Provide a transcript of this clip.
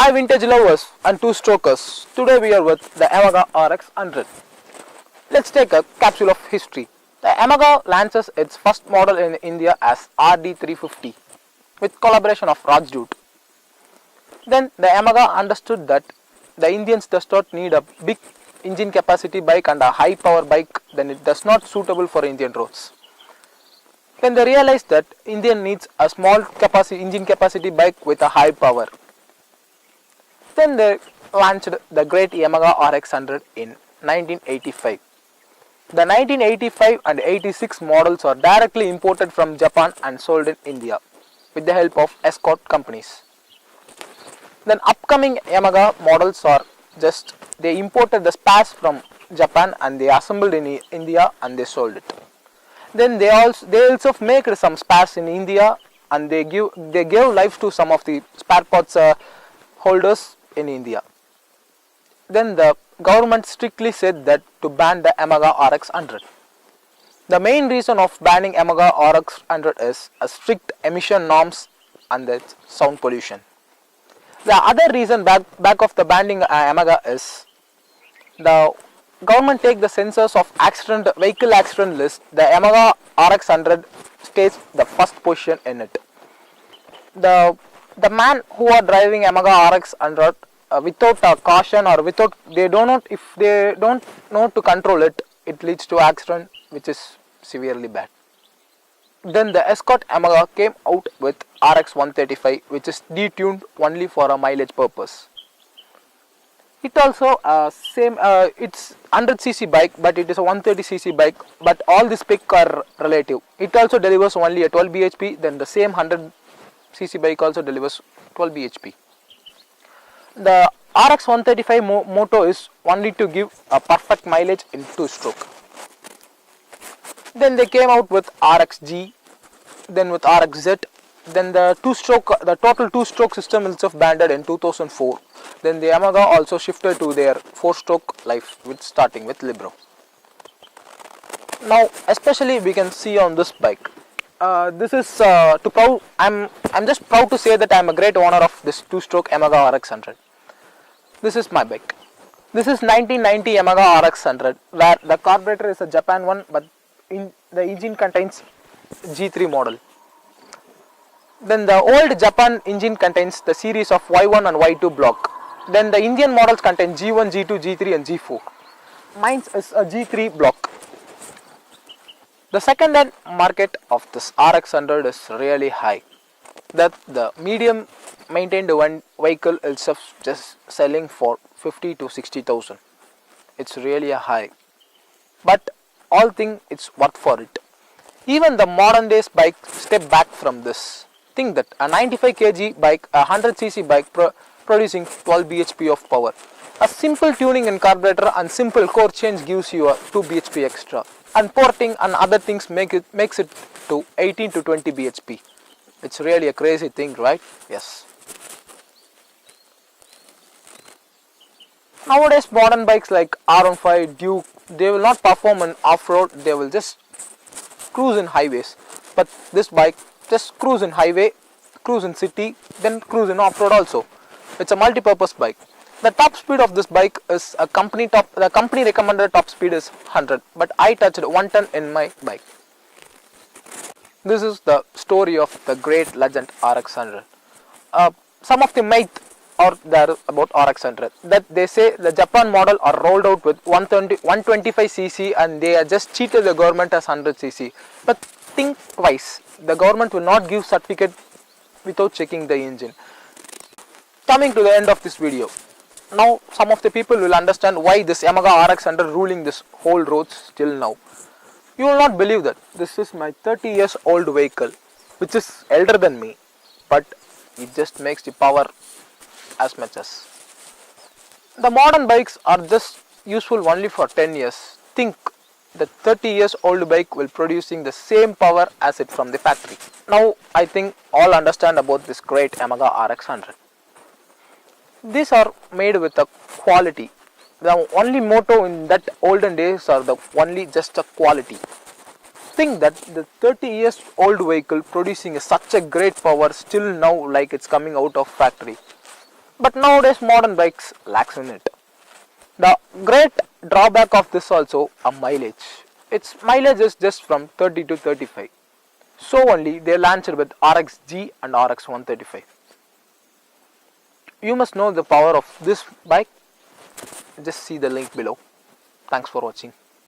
Hi vintage lovers and two-strokers, today we are with the Yamaha rx100. Let's take a capsule of history. The Yamaha launches its first model in India as RD350 with collaboration of Rajdoot. Then the Yamaha understood that the Indians does not need a big engine capacity bike and a high power bike, then it does not suitable for Indian roads. Then they realized that Indian needs a small engine capacity bike with a high power. Then they launched the great Yamaha RX100 in 1985. The 1985 and 86 models are directly imported from Japan and sold in India with the help of escort companies. Then upcoming Yamaha models are just they imported the spares from Japan and they assembled in India and they sold it. Then they also make some spares in India and they gave life to some of the spare parts holders in India. Then the government strictly said that to ban the Yamaha RX100. The main reason of banning Yamaha RX100 is a strict emission norms and the sound pollution. The other reason back of the banning Yamaha is the government take the census of vehicle accident list. The Yamaha RX100 stays the first position in it. The man who are driving Yamaha RX100 without a caution or without if they don't know to control it, it leads to accident which is severely bad. Then the escort Yamaha came out with rx135 which is detuned only for a mileage purpose. It also it's 100cc bike, but it is a 130cc bike, but all the specs are relative. It also delivers only a 12 bhp, then the same 100cc bike also delivers 12 bhp. The RX135 motto is only to give a perfect mileage in 2-stroke. Then they came out with RXG, then with RXZ, then the total 2-stroke system itself banned in 2004. Then the Yamaha also shifted to their 4-stroke life starting with Libro. Now especially we can see on this bike. This is I'm just proud to say that I am a great owner of this 2-stroke Yamaha RX100. This is my bike. This is 1990 Yamaha RX100 where the carburetor is a Japan one, but the engine contains G3 model. Then the old Japan engine contains the series of Y1 and Y2 block. Then the Indian models contain G1, G2, G3 and G4. Mine is a G3 block. The second hand market of this RX100 is really high. That the medium maintained one vehicle is just selling for 50 to 60,000. It's really a high. But all thing it's worth for it. Even the modern days bike step back from this. Think that a 95 kg bike, a 100cc bike producing 12 bhp of power. A simple tuning in carburetor and simple core change gives you a 2 bhp extra. And porting and other things makes it to 18 to 20 bhp. It's really a crazy thing, right? Yes. Nowadays modern bikes like R15, Duke, they will not perform in off-road, they will just cruise in highways. But this bike just cruise in highway, cruise in city, then cruise in off-road also. It's a multi-purpose bike. The top speed of this bike is the company recommended top speed is 100, but I touched 110 in my bike. This is the story of the great legend RX100. Some of the myth are there about RX100 that they say the Japan model are rolled out with 125cc and they are just cheated the government as 100cc. But think twice. The government will not give certificate without checking the engine. Coming to the end of this video. Now some of the people will understand why this Yamaha RX100 ruling this whole roads till now. You will not believe that this is my 30 years old vehicle which is elder than me, but it just makes the power as much as. The modern bikes are just useful only for 10 years. Think the 30 years old bike will producing the same power as it from the factory. Now I think all understand about this great Yamaha RX100. These are made with a quality. The only motto in that olden days are the only just a quality. Think that the 30 years old vehicle producing such a great power still now like it's coming out of factory. but nowadays modern bikes lacks in it. The great drawback of this also a mileage. Its mileage is just from 30 to 35. So only they launched with RX-G and RX-135. You must know the power of this bike. Just see the link below. Thanks for watching.